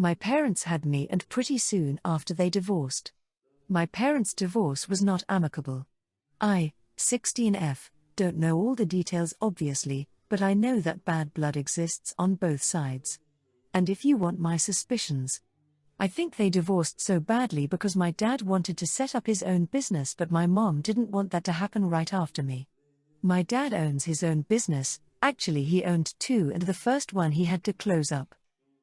My parents had me and pretty soon after they divorced. My parents' divorce was not amicable. I, 16F, don't know all the details obviously, but I know that bad blood exists on both sides. And if you want my suspicions, I think they divorced so badly because my dad wanted to set up his own business, but my mom didn't want that to happen right after me. My dad owns his own business, actually he owned two, and the first one he had to close up.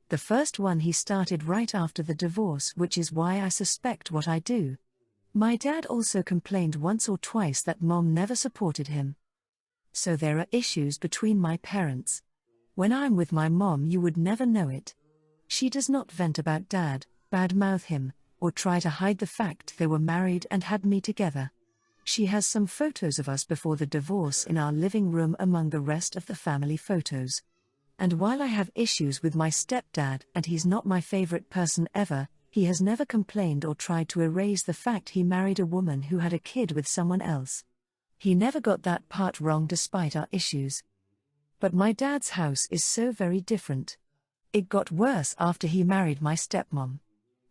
The first one he started right after the divorce, which is why I suspect what I do. My dad also complained once or twice that mom never supported him. So there are issues between my parents. When I'm with my mom, you would never know it. She does not vent about dad, badmouth him, or try to hide the fact they were married and had me together. She has some photos of us before the divorce in our living room among the rest of the family photos. And while I have issues with my stepdad and he's not my favorite person ever, he has never complained or tried to erase the fact he married a woman who had a kid with someone else. He never got that part wrong despite our issues. But my dad's house is so very different. It got worse after he married my stepmom.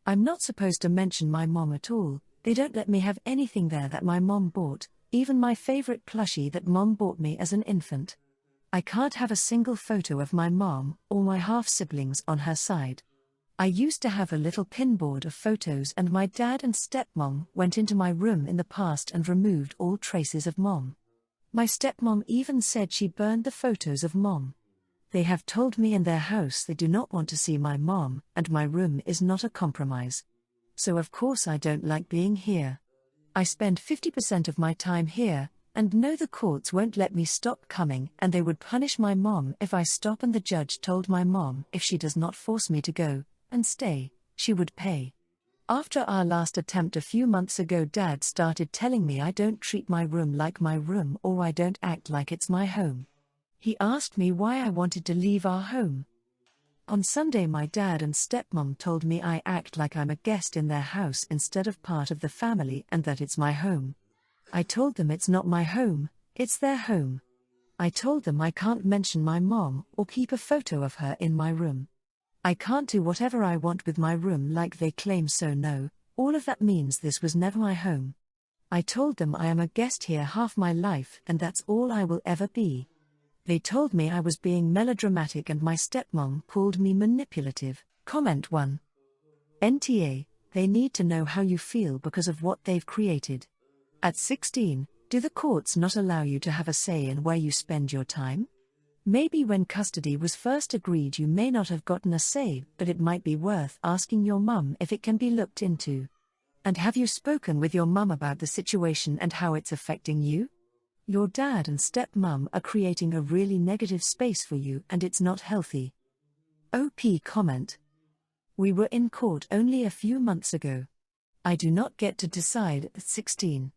I'm not supposed to mention my mom at all. They don't let me have anything there that my mom bought, even my favorite plushie that mom bought me as an infant. I can't have a single photo of my mom or my half-siblings on her side. I used to have a little pinboard of photos, and my dad and stepmom went into my room in the past and removed all traces of mom. My stepmom even said she burned the photos of mom. They have told me in their house they do not want to see my mom, and my room is not a compromise. So of course I don't like being here. I spend 50% of my time here, and know the courts won't let me stop coming, and they would punish my mom if I stop, and the judge told my mom if she does not force me to go and stay, she would pay. After our last attempt a few months ago, dad started telling me I don't treat my room like my room, or I don't act like it's my home. He asked me why I wanted to leave our home. On Sunday my dad and stepmom told me I act like I'm a guest in their house instead of part of the family, and that it's my home. I told them it's not my home, it's their home. I told them I can't mention my mom or keep a photo of her in my room. I can't do whatever I want with my room like they claim, so no, all of that means this was never my home. I told them I am a guest here half my life and that's all I will ever be. They told me I was being melodramatic and my stepmom called me manipulative. Comment 1. NTA, they need to know how you feel because of what they've created. At 16, do the courts not allow you to have a say in where you spend your time? Maybe when custody was first agreed you may not have gotten a say, but it might be worth asking your mum if it can be looked into. And have you spoken with your mum about the situation and how it's affecting you? Your dad and stepmom are creating a really negative space for you and it's not healthy. OP comment. We were in court only a few months ago. I do not get to decide at 16.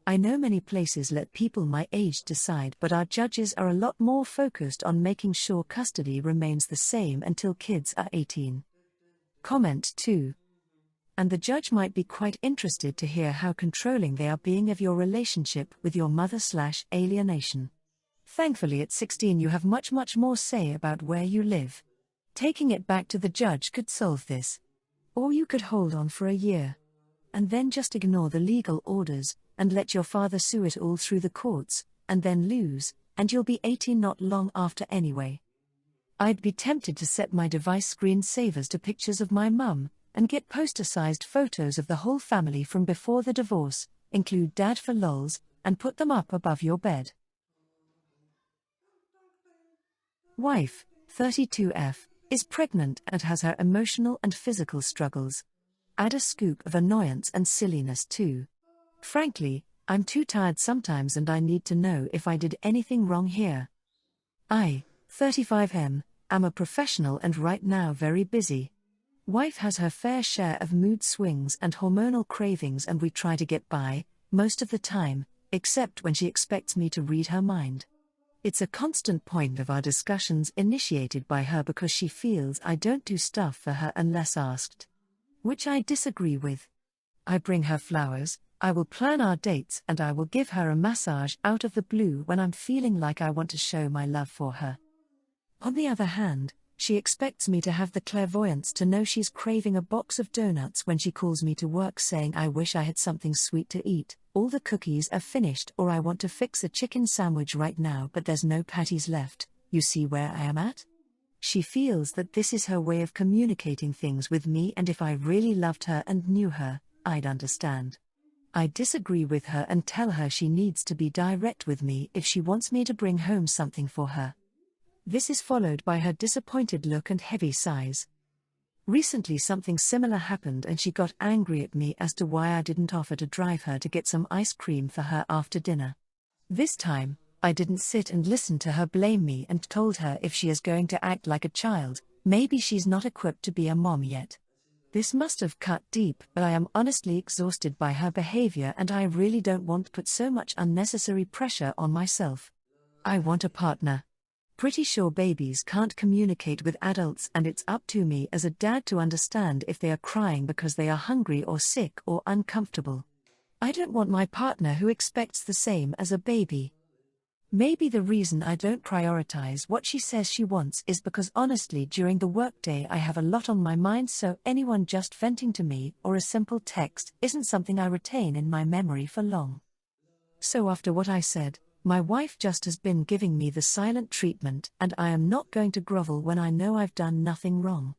I know many places let people my age decide, but our judges are a lot more focused on making sure custody remains the same until kids are 18. Comment 2. And the judge might be quite interested to hear how controlling they are being of your relationship with your mother/alienation. Thankfully at 16 you have much more say about where you live. Taking it back to the judge could solve this. Or you could hold on for a year. And then just ignore the legal orders, and let your father sue it all through the courts, and then lose, and you'll be 18 not long after anyway. I'd be tempted to set my device screensavers to pictures of my mum, and get poster-sized photos of the whole family from before the divorce, include dad for lols, and put them up above your bed. Wife, 32F, is pregnant and has her emotional and physical struggles. Add a scoop of annoyance and silliness too. Frankly, I'm too tired sometimes and I need to know if I did anything wrong here. I, 35M, am a professional and right now very busy. Wife has her fair share of mood swings and hormonal cravings and we try to get by, most of the time, except when she expects me to read her mind. It's a constant point of our discussions initiated by her because she feels I don't do stuff for her unless asked. Which I disagree with. I bring her flowers, I will plan our dates and I will give her a massage out of the blue when I'm feeling like I want to show my love for her. On the other hand, She expects me to have the clairvoyance to know she's craving a box of donuts when she calls me to work saying I wish I had something sweet to eat, all the cookies are finished, or I want to fix a chicken sandwich right now but there's no patties left. You see where I am at? She feels that this is her way of communicating things with me, and if I really loved her and knew her, I'd understand. I disagree with her and tell her she needs to be direct with me if she wants me to bring home something for her. This is followed by her disappointed look and heavy sighs. Recently something similar happened and she got angry at me as to why I didn't offer to drive her to get some ice cream for her after dinner. This time, I didn't sit and listen to her blame me and told her if she is going to act like a child, maybe she's not equipped to be a mom yet. This must have cut deep, but I am honestly exhausted by her behavior and I really don't want to put so much unnecessary pressure on myself. I want a partner. Pretty sure babies can't communicate with adults and it's up to me as a dad to understand if they are crying because they are hungry or sick or uncomfortable. I don't want my partner who expects the same as a baby. Maybe the reason I don't prioritize what she says she wants is because honestly during the workday I have a lot on my mind, so anyone just venting to me or a simple text isn't something I retain in my memory for long. So after what I said, my wife just has been giving me the silent treatment, and I am not going to grovel when I know I've done nothing wrong.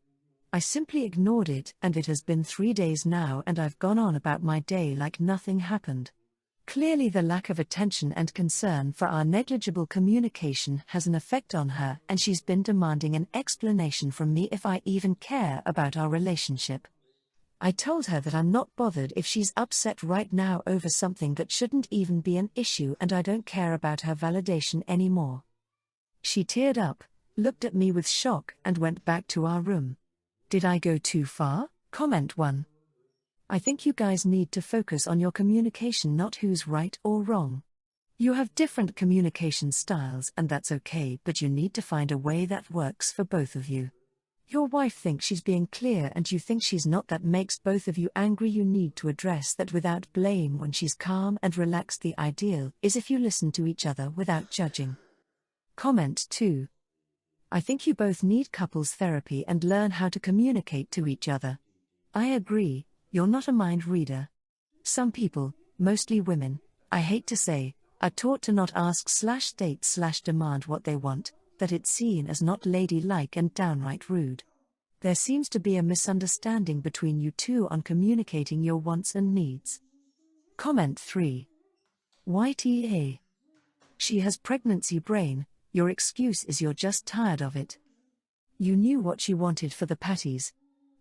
I simply ignored it, and it has been 3 days now and I've gone on about my day like nothing happened. Clearly the lack of attention and concern for our negligible communication has an effect on her, and she's been demanding an explanation from me if I even care about our relationship. I told her that I'm not bothered if she's upset right now over something that shouldn't even be an issue, and I don't care about her validation anymore. She teared up, looked at me with shock and went back to our room. Did I go too far? Comment 1. I think you guys need to focus on your communication, not who's right or wrong. You have different communication styles and that's okay, but you need to find a way that works for both of you. Your wife thinks she's being clear and you think she's not. That makes both of you angry. You need to address that without blame when she's calm and relaxed. The ideal is if you listen to each other without judging. Comment 2. I think you both need couples therapy and learn how to communicate to each other. I agree, you're not a mind reader. Some people, mostly women, I hate to say, are taught to not ask/date/demand what they want, that it's seen as not ladylike and downright rude. There seems to be a misunderstanding between you two on communicating your wants and needs. Comment 3. YTA. She has pregnancy brain. Your excuse is you're just tired of it. You knew what she wanted for the patties.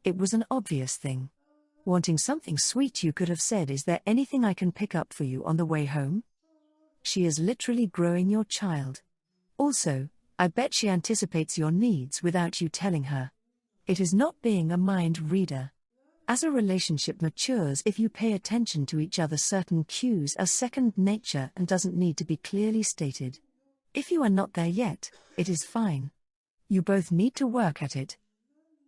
It was an obvious thing. Wanting something sweet, you could have said, is there anything I can pick up for you on the way home? She is literally growing your child. Also, I bet she anticipates your needs without you telling her. It is not being a mind reader. As a relationship matures, if you pay attention to each other, certain cues are second nature and doesn't need to be clearly stated. If you are not there yet, it is fine. You both need to work at it.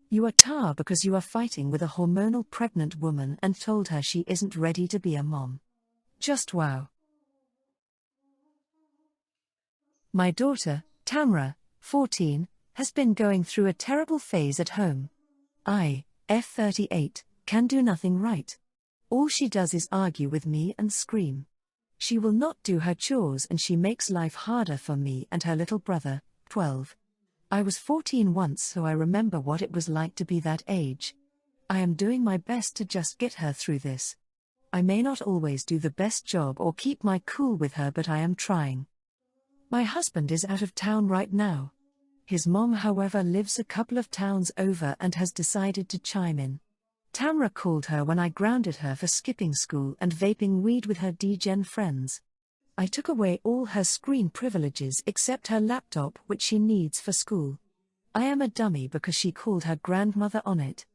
You are tired because you are fighting with a hormonal pregnant woman and told her she isn't ready to be a mom. Just wow. My daughter, Tamra, 14, has been going through a terrible phase at home. I, F38, can do nothing right. All she does is argue with me and scream. She will not do her chores and she makes life harder for me and her little brother, 12. I was 14 once, so I remember what it was like to be that age. I am doing my best to just get her through this. I may not always do the best job or keep my cool with her, but I am trying. My husband is out of town right now. His mom, however, lives a couple of towns over and has decided to chime in. Tamra called her when I grounded her for skipping school and vaping weed with her degen friends. I took away all her screen privileges except her laptop, which she needs for school. I am a dummy because she called her grandmother on it.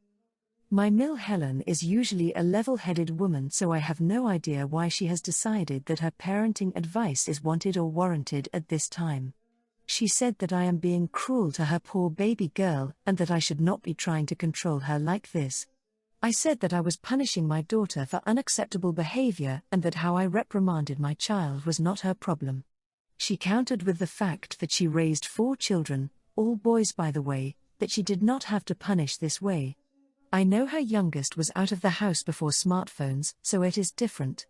My Mill Helen is usually a level-headed woman, so I have no idea why she has decided that her parenting advice is wanted or warranted at this time. She said that I am being cruel to her poor baby girl and that I should not be trying to control her like this. I said that I was punishing my daughter for unacceptable behavior and that how I reprimanded my child was not her problem. She countered with the fact that she raised 4 children, all boys by the way, that she did not have to punish this way. I know her youngest was out of the house before smartphones, so it is different.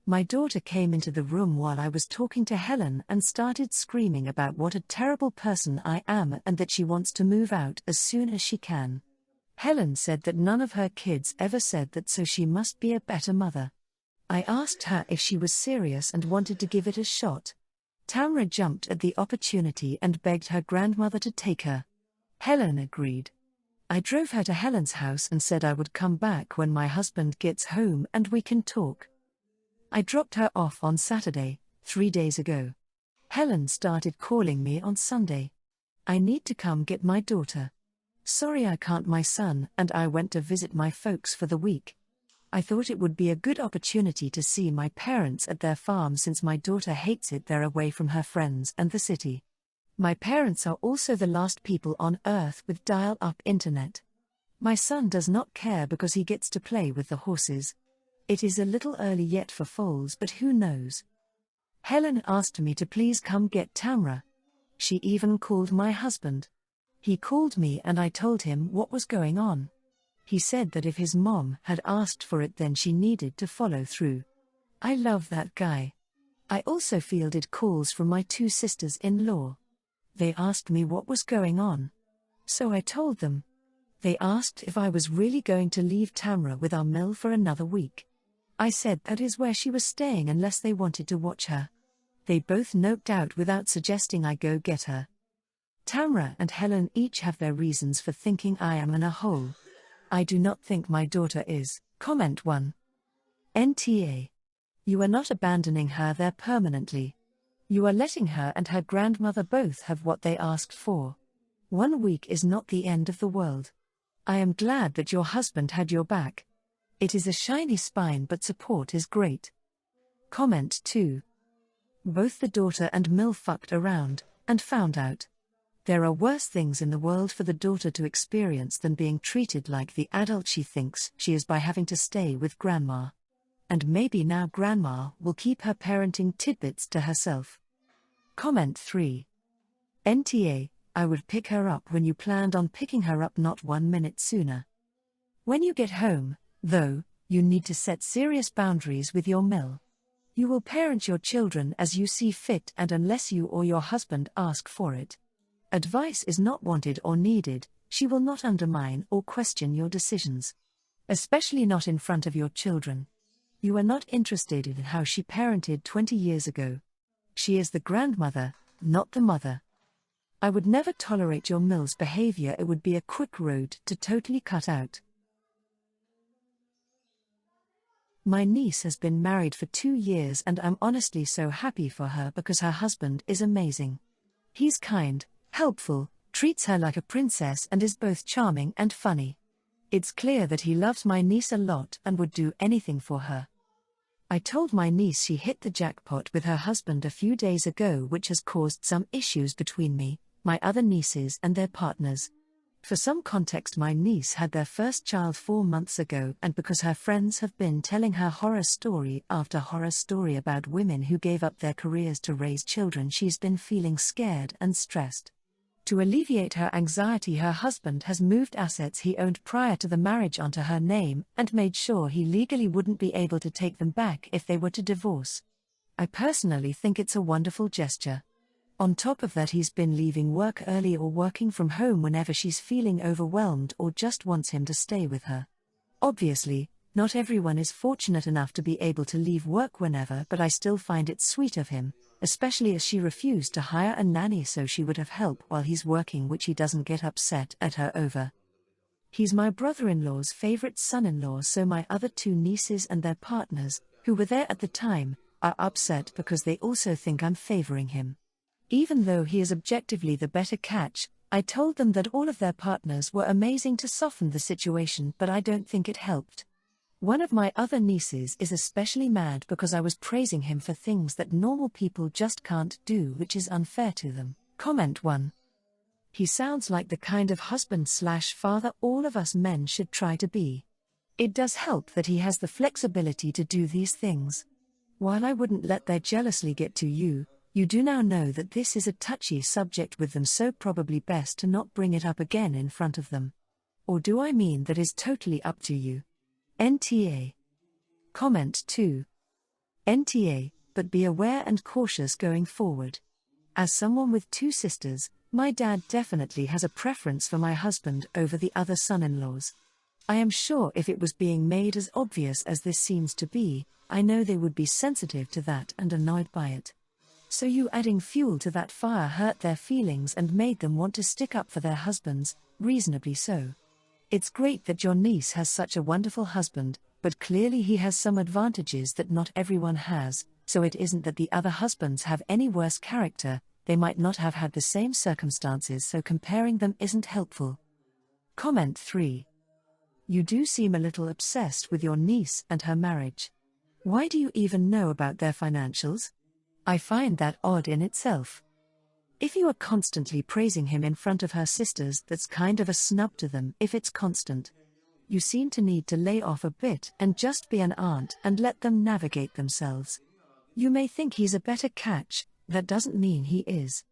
My daughter came into the room while I was talking to Helen and started screaming about what a terrible person I am and that she wants to move out as soon as she can. Helen said that none of her kids ever said that, so she must be a better mother. I asked her if she was serious and wanted to give it a shot. Tamra jumped at the opportunity and begged her grandmother to take her. Helen agreed. I drove her to Helen's house and said I would come back when my husband gets home and we can talk. I dropped her off on Saturday, 3 days ago. Helen started calling me on Sunday. I need to come get my daughter. Sorry I can't, my son and I went to visit my folks for the week. I thought it would be a good opportunity to see my parents at their farm since my daughter hates it there away from her friends and the city. My parents are also the last people on earth with dial-up internet. My son does not care because he gets to play with the horses. It is a little early yet for foals, but who knows? Helen asked me to please come get Tamra. She even called my husband. He called me and I told him what was going on. He said that if his mom had asked for it then she needed to follow through. I love that guy. I also fielded calls from my 2 sisters-in-law. They asked me what was going on. So I told them. They asked if I was really going to leave Tamra with our mill for another week. I said that is where she was staying unless they wanted to watch her. They both noped out without suggesting I go get her. Tamra and Helen each have their reasons for thinking I am in a hole. I do not think my daughter is. Comment 1. NTA. You are not abandoning her there permanently. You are letting her and her grandmother both have what they asked for. 1 week is not the end of the world. I am glad that your husband had your back. It is a shiny spine, but support is great. Comment 2. Both the daughter and Mill fucked around and found out. There are worse things in the world for the daughter to experience than being treated like the adult she thinks she is by having to stay with grandma. And maybe now grandma will keep her parenting tidbits to herself. Comment 3. NTA, I would pick her up when you planned on picking her up, not 1 minute sooner. When you get home, though, you need to set serious boundaries with your mill. You will parent your children as you see fit and unless you or your husband ask for it. Advice is not wanted or needed. She will not undermine or question your decisions. Especially not in front of your children. You are not interested in how she parented 20 years ago. She is the grandmother, not the mother. I would never tolerate your mill's behavior. It would be a quick road to totally cut out. My niece has been married for 2 years and I'm honestly so happy for her because her husband is amazing. He's kind, helpful, treats her like a princess and is both charming and funny. It's clear that he loves my niece a lot and would do anything for her. I told my niece she hit the jackpot with her husband a few days ago, which has caused some issues between me, my other nieces and their partners. For some context, my niece had their first child 4 months ago, and because her friends have been telling her horror story after horror story about women who gave up their careers to raise children, she's been feeling scared and stressed. To alleviate her anxiety, her husband has moved assets he owned prior to the marriage onto her name and made sure he legally wouldn't be able to take them back if they were to divorce. I personally think it's a wonderful gesture. On top of that, he's been leaving work early or working from home whenever she's feeling overwhelmed or just wants him to stay with her. Obviously, not everyone is fortunate enough to be able to leave work whenever, but I still find it sweet of him, especially as she refused to hire a nanny so she would have help while he's working, which he doesn't get upset at her over. He's my brother-in-law's favorite son-in-law, so my other 2 nieces and their partners, who were there at the time, are upset because they also think I'm favoring him. Even though he is objectively the better catch, I told them that all of their partners were amazing to soften the situation, but I don't think it helped. One of my other nieces is especially mad because I was praising him for things that normal people just can't do, which is unfair to them. Comment 1. He sounds like the kind of husband/father all of us men should try to be. It does help that he has the flexibility to do these things. While I wouldn't let their jealousy get to you, You do now know that this is a touchy subject with them, so probably best to not bring it up again in front of them. Or do I mean that is totally up to you? NTA. Comment 2. NTA, but be aware and cautious going forward. As someone with 2 sisters, my dad definitely has a preference for my husband over the other son-in-laws. I am sure if it was being made as obvious as this seems to be, I know they would be sensitive to that and annoyed by it. So you adding fuel to that fire hurt their feelings and made them want to stick up for their husbands, reasonably so. It's great that your niece has such a wonderful husband, but clearly he has some advantages that not everyone has, so it isn't that the other husbands have any worse character, they might not have had the same circumstances, so comparing them isn't helpful. Comment 3. You do seem a little obsessed with your niece and her marriage. Why do you even know about their financials? I find that odd in itself. If you are constantly praising him in front of her sisters, that's kind of a snub to them if it's constant. You seem to need to lay off a bit and just be an aunt and let them navigate themselves. You may think he's a better catch, that doesn't mean he is.